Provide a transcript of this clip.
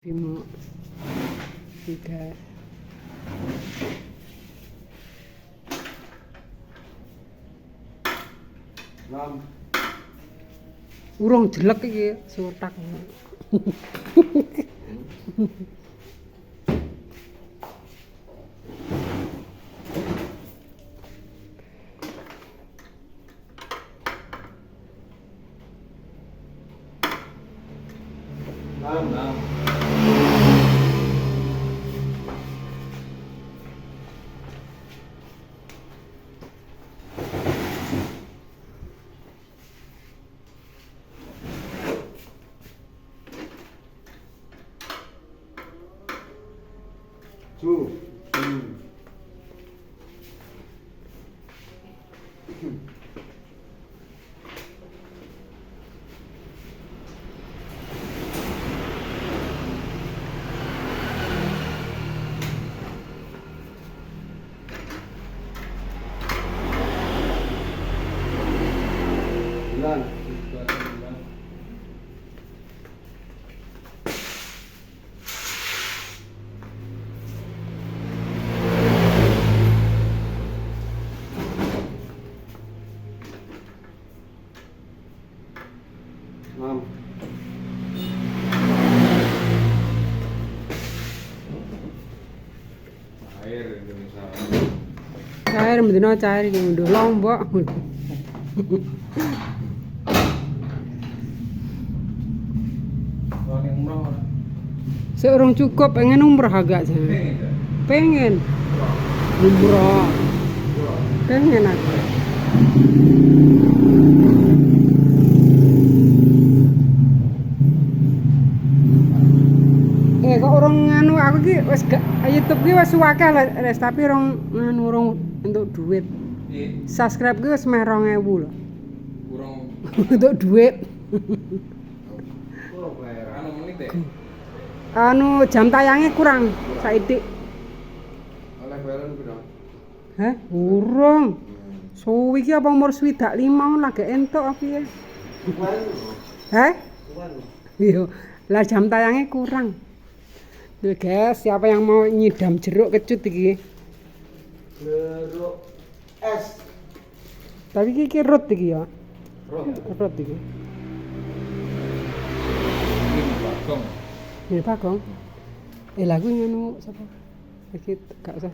Bimo 3 6 urung jelek iki sutak. Two. Bulan. Air Indonesia. Cair mendino cair iki mundur Lombok. Seorang cukup pengen umrah agak sih. Pengen umrah. Pengen aku. Kok orang nganu aku ki wis gak YouTube ki wis akeh les tapi orang nganu orang untuk duit. Subscribe ki wis meh 2000 lho. Kurang Untuk duit. anu menit ya? Anu jam tayangnya kurang saiki. Oleh balon piro? Hah? Urung. Suwi ki apa umur 25 lagi entuk apa ya? Hah? Iya. Lah jam tayangnya kurang. Tuh guys, siapa yang mau nyidam jeruk kecut iki? Jeruk es. Tapi iki rut iki ya. Rot. Rut iki. Ini bagong. Ini Bagong. Lagu ngono sapa? Iki gak usah.